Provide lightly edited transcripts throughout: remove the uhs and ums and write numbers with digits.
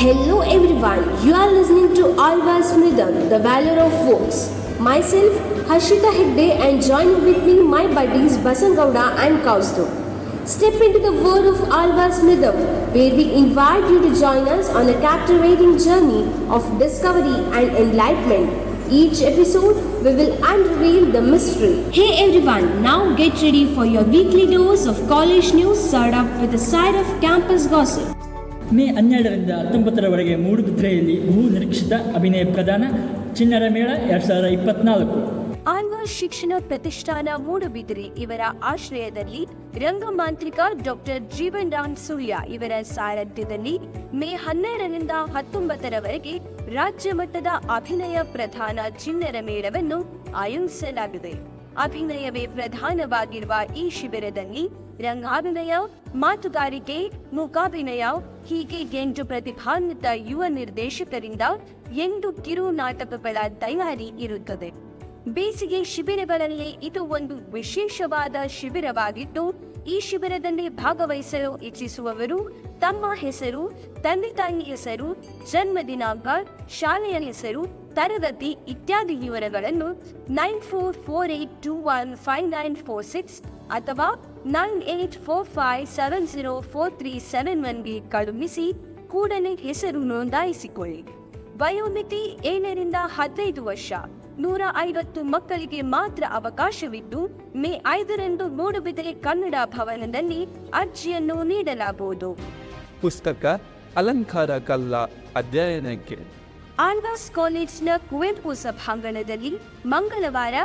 Hello everyone, you are listening to Alva's Smridham, the valor of works. Myself, Harshita Hegde, and join with me my buddies Basangauda and Kaustu. Step into the world of Alva's Smridham, where we invite you to join us on a captivating journey of discovery and enlightenment. Each episode, we will unveil the mystery. Hey everyone, now get ready for your weekly dose of college news served up with a side of campus gossip. May 12ರಿಂದ 19ರವರೆಗೆ ಮೂಡುಬಿದ್ರೆಯಲ್ಲಿ ಬಹು ನಿರೀಕ್ಷಿತ ಅಭಿನಯ ಪ್ರದಾನ ಚಿಣ್ಣರ ಮೇಳ 2024. ಆಳ್ವಾ ಶಿಕ್ಷಣ ಪ್ರತಿಷ್ಠಾನ ಮೂಡುಬಿದಿರೆ ಇವರ ಆಶ್ರಯದಲ್ಲಿ ರಂಗಮಾಂತ್ರಿಕ doctor Jeevan Ram ಸೂರ್ಯ ಇವರ ಸಾರಥ್ಯದಲ್ಲಿ ಮೇ 12ರಿಂದ 19ರವರೆಗೆ ರಾಜ್ಯ ಮಟ್ಟದ ಅಭಿನಯ ಪ್ರಧಾನ ಚಿಣ್ಣರ ಮೇಳವನ್ನು ಆಯೋಜಿಸಲಾಗಿದೆ. ಅಭಿನಯವೇ ಪ್ರಧಾನವಾಗಿರುವ ಈ ಶಿಬಿರದಲ್ಲಿ ರಂಗಾಭಿನಯ, ಮಾತುಗಾರಿಕೆ, ಮೂಕಾಭಿನಯ ಹೀಗೆ 8 ಪ್ರತಿಭಾನ್ವಿತ ಯುವ ನಿರ್ದೇಶಕರಿಂದ 8 ಕಿರು ನಾಟಕಗಳ ತಯಾರಿ ಇರುತ್ತದೆ. ಬೇಸಿಗೆ ಶಿಬಿರಗಳಲ್ಲಿ ಇದು ಒಂದು ವಿಶೇಷವಾದ ಶಿಬಿರವಾಗಿದ್ದು, ಈ ಶಿಬಿರದಲ್ಲಿ ಭಾಗವಹಿಸಲು ಇಚ್ಛಿಸುವವರು ತಮ್ಮ ಹೆಸರು, ತಂದೆ ತಾಯಿ ಹೆಸರು, ಜನ್ಮ ದಿನಾಂಕ, ಶಾಲೆಯ ಹೆಸರು, ತರಗತಿ ಇತ್ಯಾದಿ ವಿವರಗಳನ್ನು 9448215946 ಅಥವಾ 9845704371ಗೆ ಕಳುಹಿಸಿ ಕೂಡಲೇ ಹೆಸರು ನೋಂದಾಯಿಸಿಕೊಳ್ಳಿ. ವಯೋಮಿತಿ 7ರಿಂದ 15 ವರ್ಷ. 150 ಮಕ್ಕಳಿಗೆ ಮಾತ್ರ ಅವಕಾಶವಿದ್ದು, ಮೇ 5ರಂದು ಮೂಡುಬಿದಿರೆ ಕನ್ನಡ ಭವನದಲ್ಲಿ ಅರ್ಜಿಯನ್ನು ನೀಡಲಾಗುವುದು. ಪುಸ್ತಕ ಅಲಂಕಾರ ಕಲ್ಲ ಅಧ್ಯಯನಕ್ಕೆ ಆಳ್ವಾಸ್ ಕಾಲೇಜಿನ ಕುವೆಂಪು ಸಭಾಂಗಣದಲ್ಲಿ ಮಂಗಳವಾರ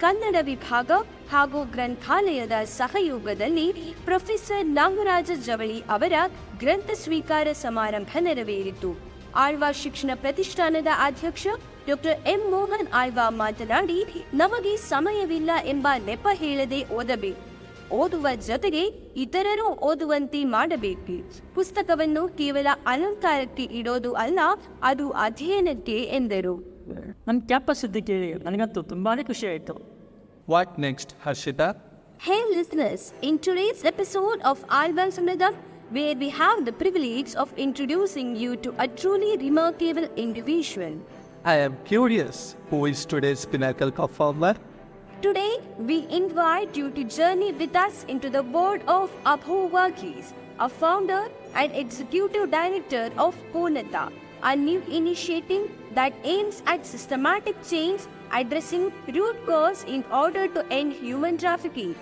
ಕನ್ನಡ ವಿಭಾಗ ಹಾಗೂ ಗ್ರಂಥಾಲಯದ ಸಹಯೋಗದಲ್ಲಿ ಪ್ರೊಫೆಸರ್ ನಾಗರಾಜ ಜವಳಿ ಅವರ ಗ್ರಂಥ ಸ್ವೀಕಾರ ಸಮಾರಂಭ ನೆರವೇರಿತು. ಆಳ್ವಾ ಶಿಕ್ಷಣ ಪ್ರತಿಷ್ಠಾನದ ಅಧ್ಯಕ್ಷ ಡಾಕ್ಟರ್ ಎಂ ಮೋಹನ್ ಆಳ್ವಾ ಮಾತನಾಡಿ, ನಮಗೆ ಸಮಯವಿಲ್ಲ ಎಂಬ ನೆಪ ಹೇಳದೆ ಓದಬೇಕು, ಓದುವ ಜೊತೆಗೆ ಇತರರು ಓದುವಂತೆ ಮಾಡಬೇಕು. ಪುಸ್ತಕವನ್ನು ಕೇವಲ ಅಲಂಕಾರಕ್ಕೆ ಇಡೋದು ಅಲ್ಲ, ಅದು ಅಧ್ಯಯನಕ್ಕೆ ಎಂದರು. ನನ್ನ ಕ್ಯಾಂಪಸ್ ಇದ್ದು ಕೇಳಿ ನನಗಂತೂ ತುಂಬಾನೇ ಖುಷಿ ಆಯಿತು. What next Harshita? Hey listeners, in today's episode of Alva's Smridham, where we have the privilege of introducing you to a truly remarkable individual. I am curious, who is today's pinnacle performer? Today, we invite you to journey with us into the world of Abhu Varghese, a founder and executive director of Purnata, a new initiative that aims at systematic change addressing root cause in order to end human trafficking.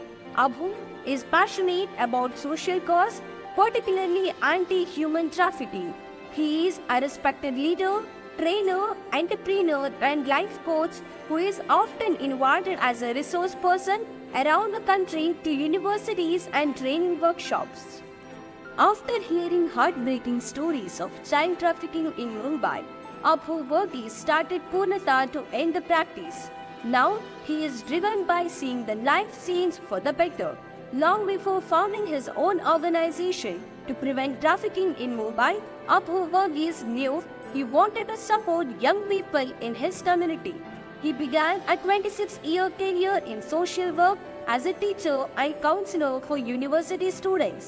Abhu is passionate about social cause, particularly anti-human trafficking. He is a respected leader, trainer, entrepreneur and life coach who is often invited as a resource person around the country to universities and training workshops. After hearing heartbreaking stories of child trafficking in Mumbai, Abhu Varghese started Purnata to end the practice. Now he is driven by seeing the life change for the better. Long before founding his own organization to prevent trafficking in Mumbai, Abhu Varghese knew he wanted to support young people in his community. He began a 26-year career in social work as a teacher and counselor for university students.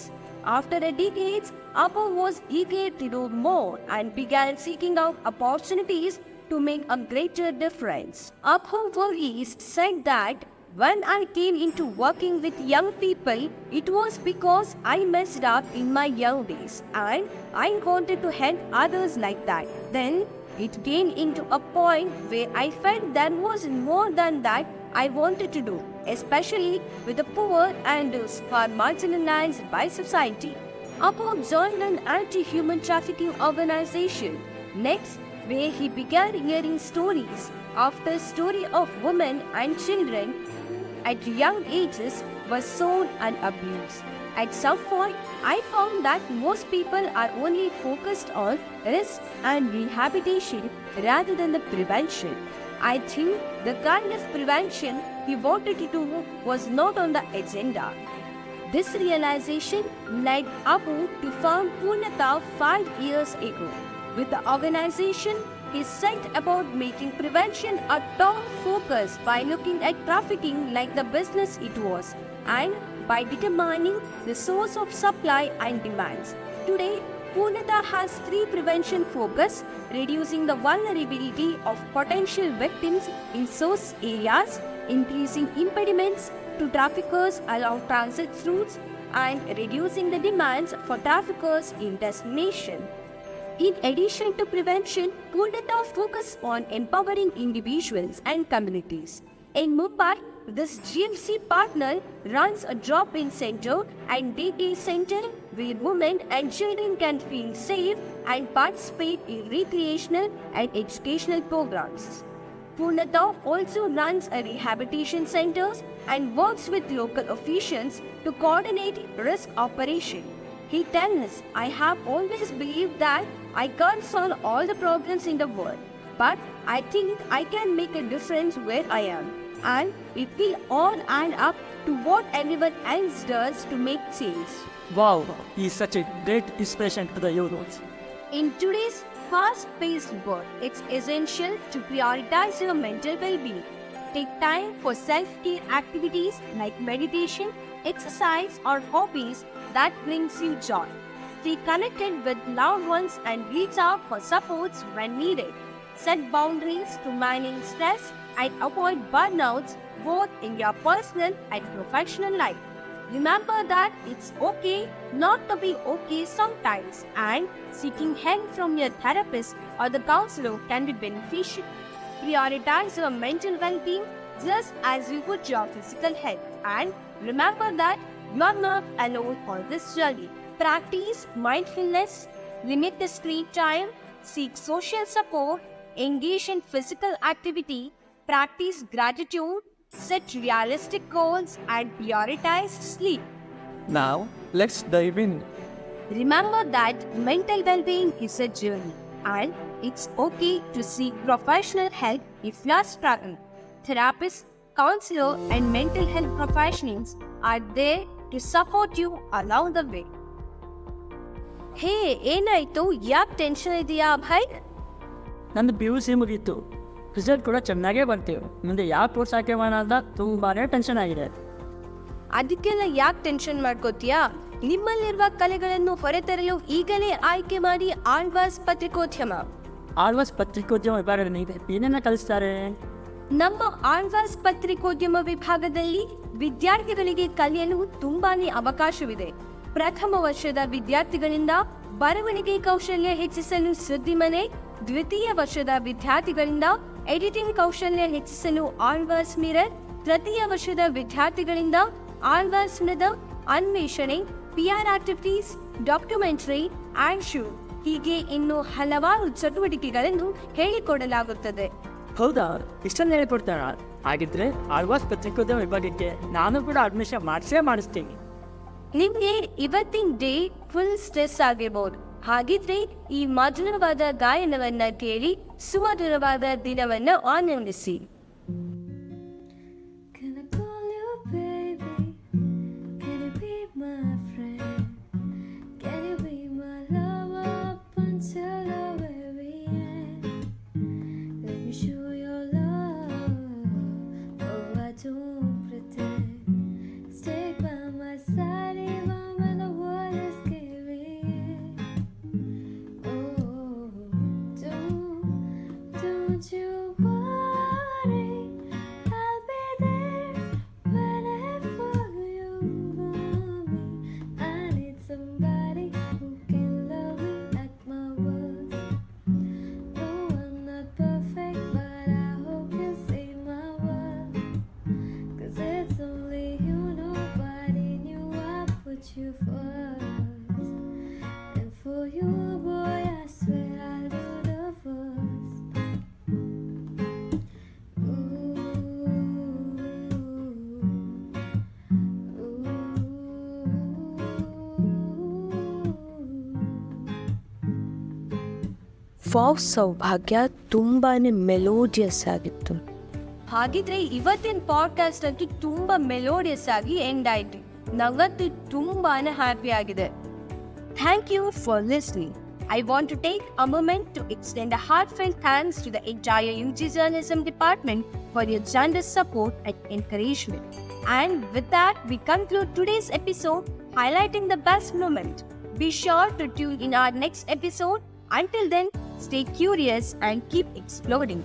After a decade, Abhu was eager to do more and began seeking out opportunities to make a greater difference. Abhu Varghese said that, when I came into working with young people, it was because I messed up in my young days and I wanted to help others like that. Then it came into a point where I felt there was more than that I wanted to do, especially with the poor and those who are marginalized by society. Abhu joined an anti-human trafficking organization. Next, where he began hearing stories after story of women and children at young ages were sold and abused. At some point, I found that most people are only focused on risk and rehabilitation rather than the prevention. I think the kind of prevention he wanted to do was not on the agenda. This realization led Abhu to found Purnata 5 years ago. With the organization, he set about making prevention a top focus by looking at trafficking like the business it was, and by determining the source of supply and demands. Today, Purnata has 3 prevention focus: reducing the vulnerability of potential victims in source areas, increasing impediments to traffickers along transit routes, and reducing the demands for traffickers in destination. In addition to prevention, Purnata focuses on empowering individuals and communities. In Mumbai, this GFC partner runs a drop-in center and day-day center where women and children can feel safe and participate in recreational and educational programs. Purnata also runs a rehabilitation centers and works with local officials to coordinate risk operation. He tells, I have always believed that I can't solve all the problems in the world, but I think I can make a difference where I am. And it will all add up to what everyone else does to make change. Wow, he is such a great inspiration to the youth. In today's fast-paced world, it's essential to prioritize your mental well-being. Take time for self-care activities like meditation, exercise, or hobbies that brings you joy. Stay connected with loved ones and reach out for supports when needed. Set boundaries to manage stress and avoid burnouts both in your personal and professional life. Remember that it's okay not to be okay sometimes, and seeking help from your therapist or the counselor can be beneficial. Prioritize your mental well-being just as you would your physical health, and remember that you are not alone on this journey. Practice mindfulness, limit the screen time, seek social support, engage in physical activity, practice gratitude, set realistic goals, and prioritize sleep. Now, let's dive in. Remember that mental well-being is a journey, and it's okay to seek professional help if you are struggling. Therapists, counselors, and mental health professionals are there to support you along the way. ಹೇ ಏನಾಯ್ತು? ಯಾಕೆ tension ಇದೆಯಾ ಅಭಯ್? ನಂದು PUC ಮುಗೀತು, result ಕೂಡ ಚೆನ್ನಾಗೇ ಬರ್ತೀವಿ. ಮುಂದೆ ಯಾವ ಕೋರ್ಸ್ ಹಾಕೋಣ ಅಂತ ತುಂಬಾ ಟೆನ್ಷನ್ ಆಗಿದೆ. ಅದಕ್ಕೆಲ್ಲ ಯಾಕೆ ಟೆನ್ಷನ್ ಮಾಡ್ಕೋತೀಯಾ? ನಿಮ್ಮಲ್ಲಿರುವ ಕಲೆಗಳನ್ನು ಹೊರತರಲು ಈಗಲೇ ಆಯ್ಕೆ ಮಾಡಿ ಆಳ್ವಾಸ್ ಪತ್ರಿಕೋದ್ಯಮ. ಆಳ್ವಾಸ್ ಪತ್ರಿಕೋದ್ಯಮ ವಿಭಾಗದಲ್ಲಿ ಏನೇನ ಕಲಿಸ್ತಾರೆ? ನಮ್ಮ ಆಳ್ವಾಸ್ ಪತ್ರಿಕೋದ್ಯಮ ವಿಭಾಗದಲ್ಲಿ ವಿದ್ಯಾರ್ಥಿಗಳಿಗೆ ಕಲಿಯಲು ತುಂಬಾನೇ ಅವಕಾಶವಿದೆ. ಪ್ರಥಮ ವರ್ಷದ ವಿದ್ಯಾರ್ಥಿಗಳಿಂದ ಬರವಣಿಗೆ ಕೌಶಲ್ಯ ಹೆಚ್ಚಿಸಲು ಸುದ್ದಿಮನೆ, ದ್ವಿತೀಯ ವರ್ಷದ ವಿದ್ಯಾರ್ಥಿಗಳಿಂದ ಎಡಿಟಿಂಗ್ ಕೌಶಲ್ಯ ಹೆಚ್ಚಿಸಲು ಆಳ್ವಾಸ್ ಮಿರರ್, ತೃತೀಯ ವರ್ಷದ ವಿದ್ಯಾರ್ಥಿಗಳಿಂದ ಆಳ್ವಾಸ್ ಮಿರರ್, ಅನ್ವೇಷಣೆ, PR activities, documentary and shoot, ಹೀಗೆ ಇನ್ನು ಹಲವಾರು ಚಟುವಟಿಕೆಗಳನ್ನು ಹೇಳಿಕೊಡಲಾಗುತ್ತದೆ. ಹೌದಾ, ಇಷ್ಟೊಂದು ಹೇಳಿಕೊಡ್ತಾರ? ಹಾಗಿದ್ರೆ ಆಳ್ವಾಸ್ ಪತ್ರಿಕೋದ್ಯಮ ವಿಭಾಗಕ್ಕೆ ನಾನು ಕೂಡ ಅಡ್ಮಿಷನ್ ಮಾಡಿಸ್ತೀನಿ. ನಿಮಗೆ ಇವತ್ತಿನ ಡೇ ಫುಲ್ ಸ್ಟ್ರೆಸ್ ಆಗಿರ್ಬೋದು. ಹಾಗಿದ್ರೆ ಈ ಮಧುರವಾದ ಗಾಯನವನ್ನ ಕೇಳಿ ಸುಮಧುರವಾದ ದಿನವನ್ನ ಆನಂದಿಸಿ. ವಾವ್, ಸೌಭಾಗ್ಯ ತುಂಬಾನೇ ಮೆಲೋಡಿಯಸ್ ಆಗಿತ್ತು. ಹಾಗಿದ್ರೆ ಇವತ್ತಿನ ಪಾಡ್ಕಾಸ್ಟ್ ಅಂತೂ ತುಂಬಾ ಮೆಲೋಡಿಯಸ್ ಆಗಿ ಎಂಡ್ ಆಯ್ತು. ನಂಗಂತೂ ತುಂಬಾನೇ ಹ್ಯಾಪಿ ಆಗಿದೆ. Thank you for listening. I want to take a moment to extend a heartfelt thanks to the entire UG Journalism Department for your generous support and encouragement. And with that, we conclude today's episode highlighting the best moment. Be sure to tune in our next episode. Until then, stay curious and keep exploring.